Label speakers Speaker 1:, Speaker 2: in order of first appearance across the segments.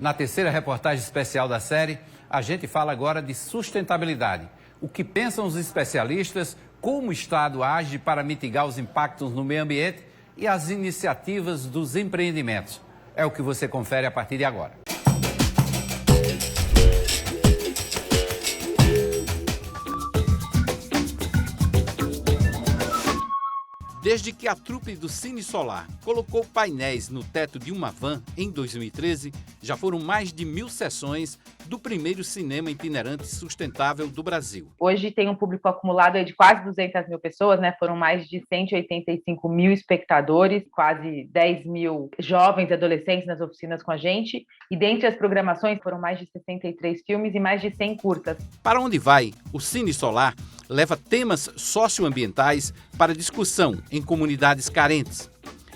Speaker 1: Na terceira reportagem especial da série, a gente fala agora de sustentabilidade. O que pensam os especialistas, como o Estado age para mitigar os impactos no meio ambiente e as iniciativas dos empreendimentos. É o que você confere a partir de agora. Desde que a trupe do Cine Solar colocou painéis no teto de uma van em 2013, já foram mais de 1.000 sessões do primeiro cinema itinerante sustentável do Brasil.
Speaker 2: Hoje tem um público acumulado de quase 200 mil pessoas, né? Foram mais de 185 mil espectadores, quase 10 mil jovens e adolescentes nas oficinas com a gente. E dentre as programações foram mais de 63 filmes e mais de 100 curtas.
Speaker 1: Para onde vai, o Cine Solar leva temas socioambientais para discussão em comunidades carentes.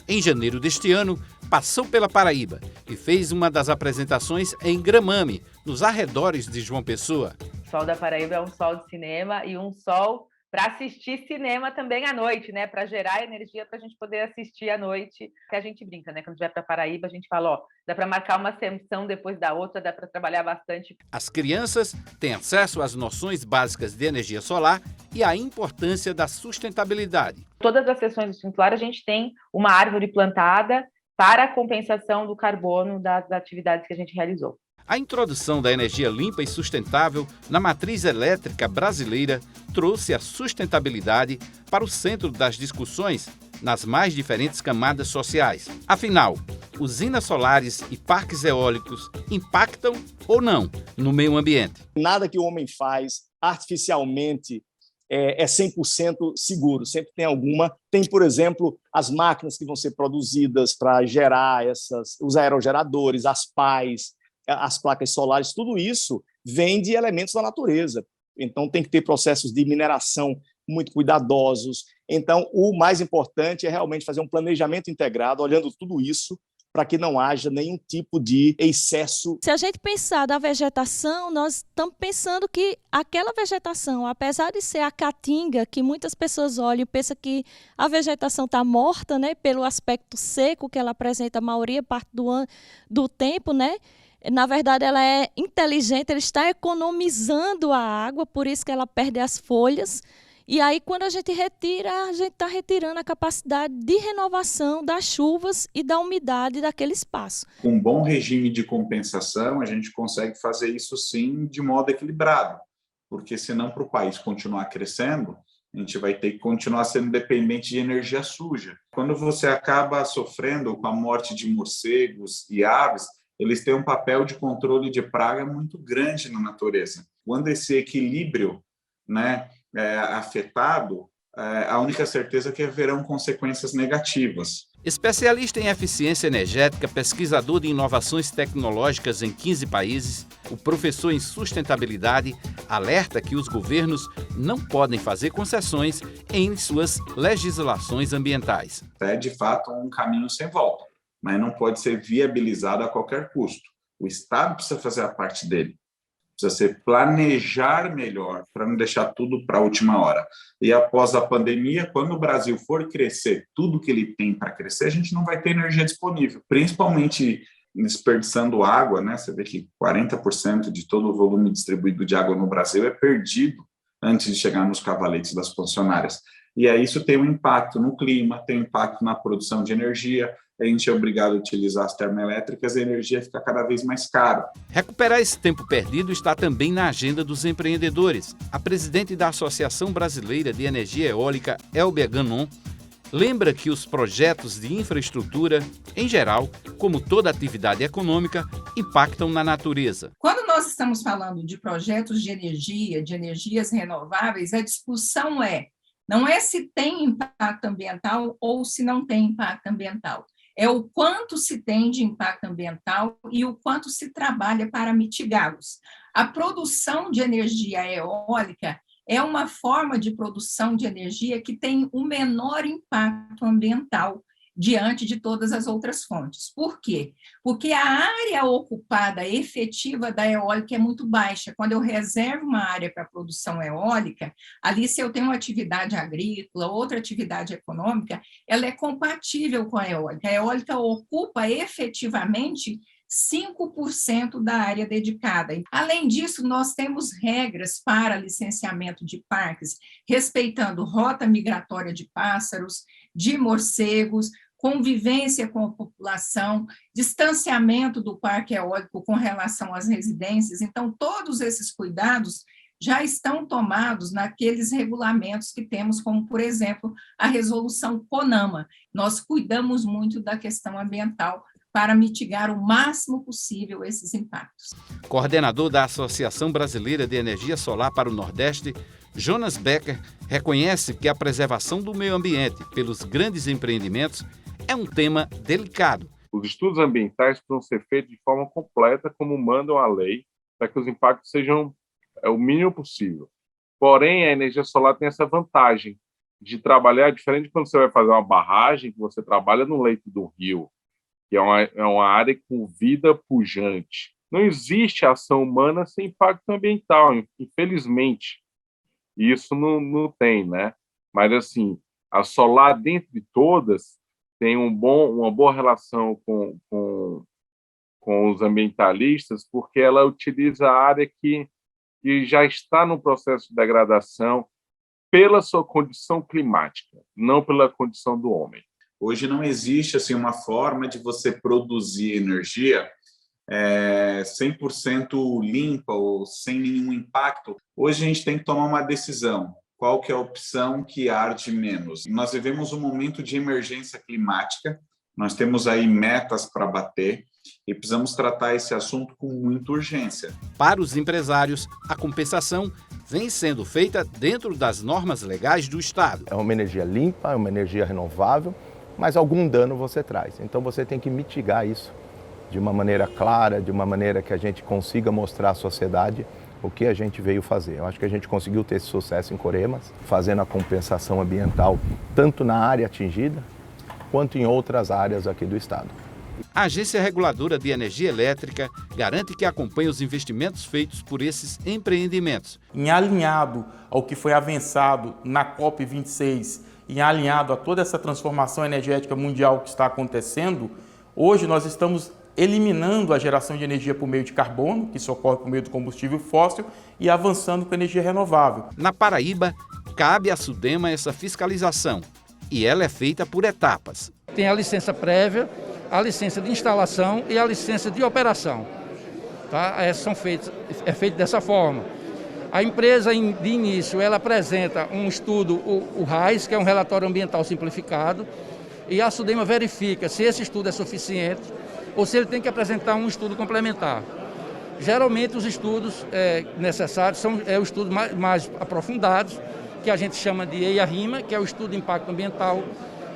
Speaker 1: Em janeiro deste ano, passou pela Paraíba e fez uma das apresentações em Gramame, nos arredores de João Pessoa.
Speaker 2: O sol da Paraíba é um sol de cinema e um sol para assistir cinema também à noite, né? Para gerar energia para a gente poder assistir à noite. Que a gente brinca, né? Quando vai para Paraíba, a gente fala, ó, dá para marcar uma sessão depois da outra, dá para trabalhar bastante.
Speaker 1: As crianças têm acesso às noções básicas de energia solar e à importância da sustentabilidade.
Speaker 2: Todas as sessões do Cine Solar, a gente tem uma árvore plantada para a compensação do carbono das atividades que a gente realizou.
Speaker 1: A introdução da energia limpa e sustentável na matriz elétrica brasileira trouxe a sustentabilidade para o centro das discussões nas mais diferentes camadas sociais. Afinal, usinas solares e parques eólicos impactam ou não no meio ambiente?
Speaker 3: Nada que o homem faz artificialmente é 100% seguro, sempre tem alguma. Tem, por exemplo, as máquinas que vão ser produzidas para gerar os aerogeradores, as pás, as placas solares, tudo isso vem de elementos da natureza. Então, tem que ter processos de mineração muito cuidadosos. Então, o mais importante é realmente fazer um planejamento integrado, olhando tudo isso, para que não haja nenhum tipo de excesso.
Speaker 4: Se a gente pensar da vegetação, nós estamos pensando que aquela vegetação, apesar de ser a caatinga, que muitas pessoas olham e pensam que a vegetação está morta, né, pelo aspecto seco que ela apresenta a maioria parte do tempo, né? Na verdade, ela é inteligente, ela está economizando a água, por isso que ela perde as folhas. E aí, quando a gente retira, a gente está retirando a capacidade de renovação das chuvas e da umidade daquele espaço.
Speaker 5: Com um bom regime de compensação, a gente consegue fazer isso, sim, de modo equilibrado, porque senão, para o país continuar crescendo, a gente vai ter que continuar sendo dependente de energia suja. Quando você acaba sofrendo com a morte de morcegos e aves, eles têm um papel de controle de praga muito grande na natureza. Quando esse equilíbrio, né, é afetado, a única certeza é que haverão consequências negativas.
Speaker 1: Especialista em eficiência energética, pesquisador de inovações tecnológicas em 15 países, o professor em sustentabilidade alerta que os governos não podem fazer concessões em suas legislações ambientais.
Speaker 5: É, de fato, um caminho sem volta, mas não pode ser viabilizado a qualquer custo. O Estado precisa fazer a parte dele. Precisa ser planejar melhor, para não deixar tudo para a última hora. E após a pandemia, quando o Brasil for crescer tudo que ele tem para crescer, a gente não vai ter energia disponível, principalmente desperdiçando água, né? Você vê que 40% de todo o volume distribuído de água no Brasil é perdido antes de chegar nos cavaletes das concessionárias. E aí isso tem um impacto no clima, tem um impacto na produção de energia. A gente é obrigado a utilizar as termoelétricas e a energia fica cada vez mais cara.
Speaker 1: Recuperar esse tempo perdido está também na agenda dos empreendedores. A presidente da Associação Brasileira de Energia Eólica, Elbia Ganon, lembra que os projetos de infraestrutura, em geral, como toda atividade econômica, impactam na natureza.
Speaker 6: Quando nós estamos falando de projetos de energia, de energias renováveis, a discussão não é se tem impacto ambiental ou se não tem impacto ambiental. É o quanto se tem de impacto ambiental e o quanto se trabalha para mitigá-los. A produção de energia eólica é uma forma de produção de energia que tem o menor impacto ambiental diante de todas as outras fontes. Por quê? Porque a área ocupada efetiva da eólica é muito baixa. Quando eu reservo uma área para produção eólica, ali se eu tenho uma atividade agrícola, outra atividade econômica, ela é compatível com a eólica. A eólica ocupa efetivamente 5% da área dedicada. Além disso, nós temos regras para licenciamento de parques, respeitando rota migratória de pássaros, de morcegos, convivência com a população, distanciamento do parque eólico com relação às residências. Então, todos esses cuidados já estão tomados naqueles regulamentos que temos, como, por exemplo, a resolução CONAMA. Nós cuidamos muito da questão ambiental para mitigar o máximo possível esses impactos.
Speaker 1: Coordenador da Associação Brasileira de Energia Solar para o Nordeste, Jonas Becker reconhece que a preservação do meio ambiente pelos grandes empreendimentos é um tema delicado.
Speaker 7: Os estudos ambientais precisam ser feitos de forma completa, como mandam a lei, para que os impactos sejam o mínimo possível. Porém, a energia solar tem essa vantagem de trabalhar, diferente de quando você vai fazer uma barragem, que você trabalha no leito do rio, que é uma área com vida pujante. Não existe ação humana sem impacto ambiental, infelizmente. Isso não tem, né? Mas, assim, a solar, dentre todas, tem uma boa relação com os ambientalistas, porque ela utiliza a área que já está no processo de degradação pela sua condição climática, não pela condição do homem.
Speaker 5: Hoje não existe assim, uma forma de você produzir energia 100% limpa ou sem nenhum impacto. Hoje a gente tem que tomar uma decisão. Qual que é a opção que arde menos? Nós vivemos um momento de emergência climática, nós temos aí metas para bater e precisamos tratar esse assunto com muita urgência.
Speaker 1: Para os empresários, a compensação vem sendo feita dentro das normas legais do Estado.
Speaker 8: É uma energia limpa, é uma energia renovável, mas algum dano você traz. Então você tem que mitigar isso de uma maneira clara, de uma maneira que a gente consiga mostrar à sociedade o que a gente veio fazer. Eu acho que a gente conseguiu ter esse sucesso em Coremas, fazendo a compensação ambiental tanto na área atingida quanto em outras áreas aqui do estado.
Speaker 1: A Agência Reguladora de Energia Elétrica garante que acompanha os investimentos feitos por esses empreendimentos.
Speaker 9: Em alinhado ao que foi avançado na COP26, em alinhado a toda essa transformação energética mundial que está acontecendo, hoje nós estamos eliminando a geração de energia por meio de carbono, que se ocorre por meio do combustível fóssil, e avançando com energia renovável.
Speaker 1: Na Paraíba, cabe à SUDEMA essa fiscalização, e ela é feita por etapas.
Speaker 10: Tem a licença prévia, a licença de instalação e a licença de operação. Tá? É feito dessa forma. A empresa, de início, ela apresenta um estudo, o RAIS, que é um relatório ambiental simplificado, e a SUDEMA verifica se esse estudo é suficiente ou se ele tem que apresentar um estudo complementar. Geralmente, os estudos necessários são os estudos mais aprofundados, que a gente chama de EIA-RIMA, que é o estudo de impacto ambiental,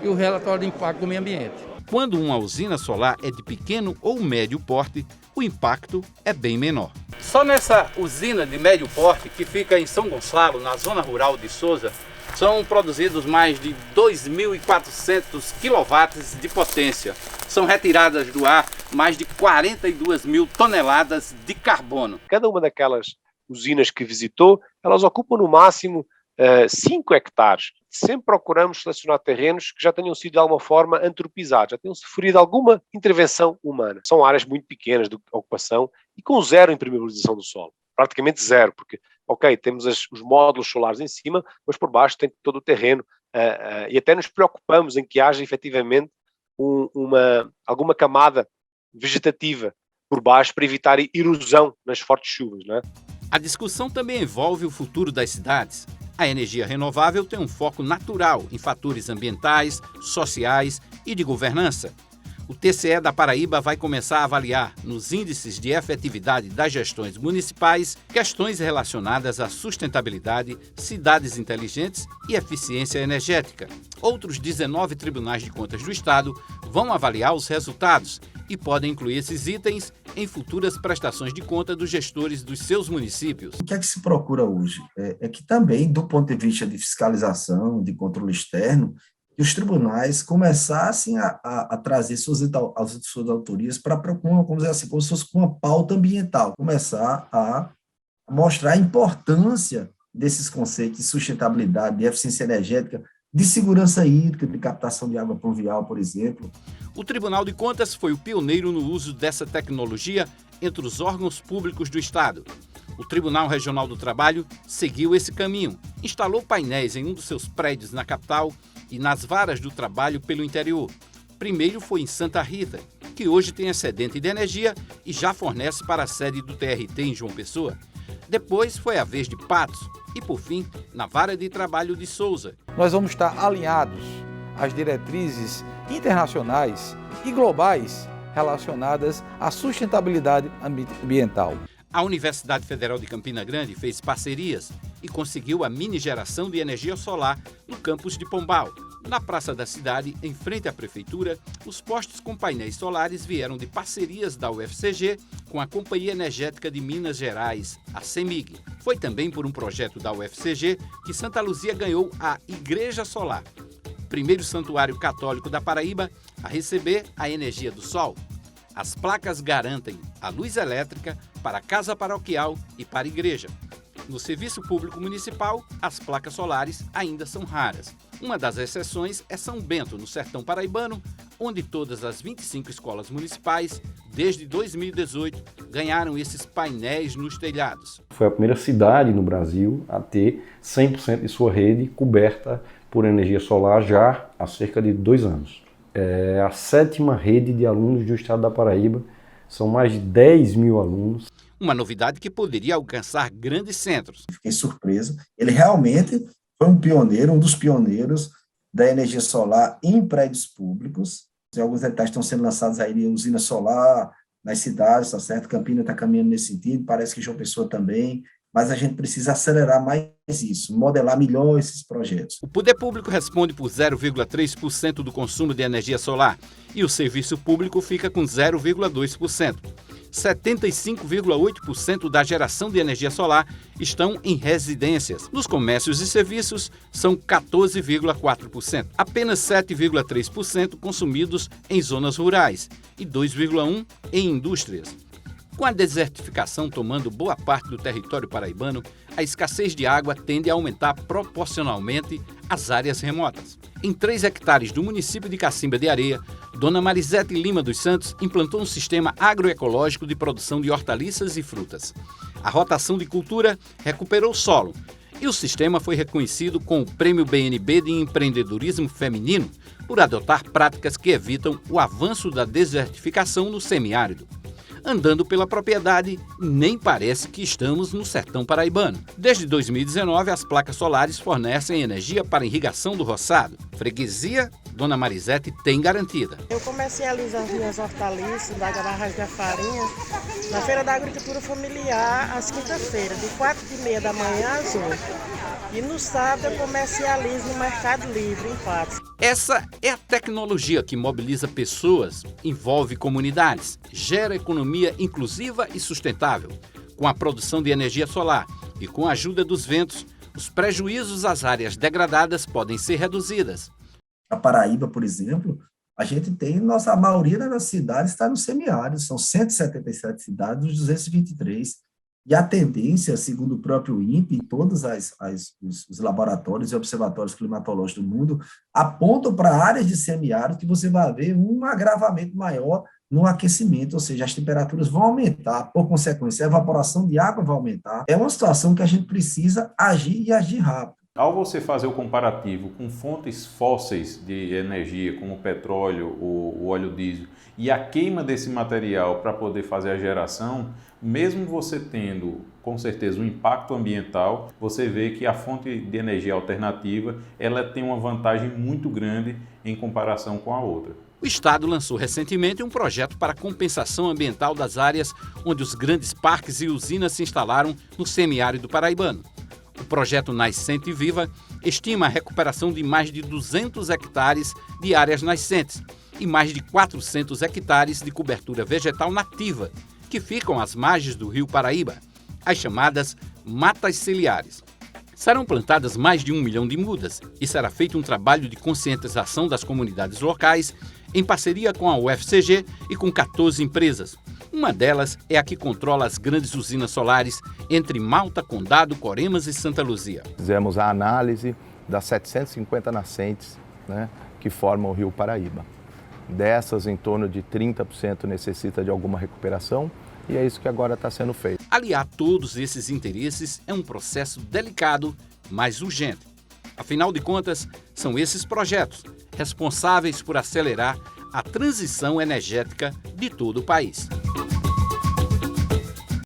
Speaker 10: e o relatório de impacto do meio ambiente.
Speaker 1: Quando uma usina solar é de pequeno ou médio porte, o impacto é bem menor.
Speaker 11: Só nessa usina de médio porte, que fica em São Gonçalo, na zona rural de Souza, são produzidos mais de 2.400 kW de potência. São retiradas do ar mais de 42 mil toneladas de carbono.
Speaker 12: Cada uma daquelas usinas que visitou, elas ocupam no máximo 5 hectares. Sempre procuramos selecionar terrenos que já tenham sido de alguma forma antropizados, já tenham sofrido alguma intervenção humana. São áreas muito pequenas de ocupação e com zero impermeabilização do solo. Praticamente zero, porque, ok, temos os módulos solares em cima, mas por baixo tem todo o terreno e até nos preocupamos em que haja efetivamente alguma camada vegetativa por baixo para evitar erosão nas fortes chuvas, não é?
Speaker 1: A discussão também envolve o futuro das cidades. A energia renovável tem um foco natural em fatores ambientais, sociais e de governança. O TCE da Paraíba vai começar a avaliar, nos índices de efetividade das gestões municipais, questões relacionadas à sustentabilidade, cidades inteligentes e eficiência energética. Outros 19 tribunais de contas do Estado vão avaliar os resultados e podem incluir esses itens em futuras prestações de conta dos gestores dos seus municípios.
Speaker 13: O que é que se procura hoje? É que também, do ponto de vista de fiscalização, de controle externo, que os tribunais começassem a trazer suas autorias para, vamos dizer assim, como se fosse uma pauta ambiental, começar a mostrar a importância desses conceitos de sustentabilidade, de eficiência energética de segurança hídrica, de captação de água pluvial, por exemplo.
Speaker 1: O Tribunal de Contas foi o pioneiro no uso dessa tecnologia entre os órgãos públicos do Estado. O Tribunal Regional do Trabalho seguiu esse caminho, instalou painéis em um dos seus prédios na capital e nas varas do trabalho pelo interior. Primeiro foi em Santa Rita, que hoje tem excedente de energia e já fornece para a sede do TRT em João Pessoa. Depois foi a vez de Patos e, por fim, na vara de trabalho de Souza.
Speaker 14: Nós vamos estar alinhados às diretrizes internacionais e globais relacionadas à sustentabilidade ambiental.
Speaker 1: A Universidade Federal de Campina Grande fez parcerias e conseguiu a mini geração de energia solar no campus de Pombal. Na praça da cidade, em frente à prefeitura, os postos com painéis solares vieram de parcerias da UFCG com a Companhia Energética de Minas Gerais, a CEMIG. Foi também por um projeto da UFCG que Santa Luzia ganhou a Igreja Solar, primeiro santuário católico da Paraíba a receber a energia do sol. As placas garantem a luz elétrica para a casa paroquial e para a igreja. No serviço público municipal, as placas solares ainda são raras. Uma das exceções é São Bento, no sertão paraibano, onde todas as 25 escolas municipais, desde 2018, ganharam esses painéis nos telhados.
Speaker 15: Foi a primeira cidade no Brasil a ter 100% de sua rede coberta por energia solar já há cerca de 2 anos. É a 7ª rede de alunos do estado da Paraíba, são mais de 10 mil alunos.
Speaker 1: Uma novidade que poderia alcançar grandes centros.
Speaker 13: Fiquei surpreso, ele realmente foi um pioneiro, um dos pioneiros da energia solar em prédios públicos. Alguns detalhes estão sendo lançados aí de usina solar nas cidades, tá certo? Campina está caminhando nesse sentido, parece que João Pessoa também, mas a gente precisa acelerar mais isso, modelar melhor esses projetos.
Speaker 1: O poder público responde por 0,3% do consumo de energia solar e o serviço público fica com 0,2%. 75,8% da geração de energia solar estão em residências. Nos comércios e serviços, são 14,4%. Apenas 7,3% consumidos em zonas rurais e 2,1% em indústrias. Com a desertificação tomando boa parte do território paraibano, a escassez de água tende a aumentar proporcionalmente às áreas remotas. Em 3 hectares do município de Cacimba de Areia, Dona Marisete Lima dos Santos implantou um sistema agroecológico de produção de hortaliças e frutas. A rotação de cultura recuperou o solo e o sistema foi reconhecido com o Prêmio BNB de Empreendedorismo Feminino por adotar práticas que evitam o avanço da desertificação no semiárido. Andando pela propriedade, nem parece que estamos no sertão paraibano. Desde 2019, as placas solares fornecem energia para a irrigação do roçado. Freguesia, Dona Marisete tem garantida.
Speaker 16: Eu comercializo as minhas hortaliças da barragem da farinha na Feira da Agricultura Familiar, às quinta-feiras, de 4h30 da manhã às 8h. E no sábado eu comercializo no Mercado Livre, em Patos.
Speaker 1: Essa é a tecnologia que mobiliza pessoas, envolve comunidades, gera economia inclusiva e sustentável. Com a produção de energia solar e com a ajuda dos ventos, os prejuízos às áreas degradadas podem ser reduzidas.
Speaker 13: A Paraíba, por exemplo, a gente tem, a maioria das cidades está no semiárido, são 177 cidades dos 223. E a tendência, segundo o próprio INPE e todos os laboratórios e observatórios climatológicos do mundo, apontam para áreas de semiárido que você vai ver um agravamento maior no aquecimento, ou seja, as temperaturas vão aumentar, por consequência, a evaporação de água vai aumentar. É uma situação que a gente precisa agir e agir rápido.
Speaker 17: Ao você fazer o comparativo com fontes fósseis de energia, como o petróleo, o óleo diesel, e a queima desse material para poder fazer a geração, mesmo você tendo, com certeza, um impacto ambiental, você vê que a fonte de energia alternativa ela tem uma vantagem muito grande em comparação com a outra.
Speaker 1: O Estado lançou recentemente um projeto para compensação ambiental das áreas onde os grandes parques e usinas se instalaram no semiárido paraibano. O projeto Nascente Viva estima a recuperação de mais de 200 hectares de áreas nascentes e mais de 400 hectares de cobertura vegetal nativa, que ficam às margens do rio Paraíba, as chamadas matas ciliares. Serão plantadas mais de 1 milhão de mudas e será feito um trabalho de conscientização das comunidades locais em parceria com a UFCG e com 14 empresas. Uma delas é a que controla as grandes usinas solares entre Malta, Condado, Coremas e Santa Luzia.
Speaker 8: Fizemos a análise das 750 nascentes, né, que formam o Rio Paraíba. Dessas, em torno de 30% necessita de alguma recuperação, e é isso que agora está sendo feito.
Speaker 1: Aliar todos esses interesses é um processo delicado, mas urgente. Afinal de contas, são esses projetos responsáveis por acelerar a transição energética de todo o país.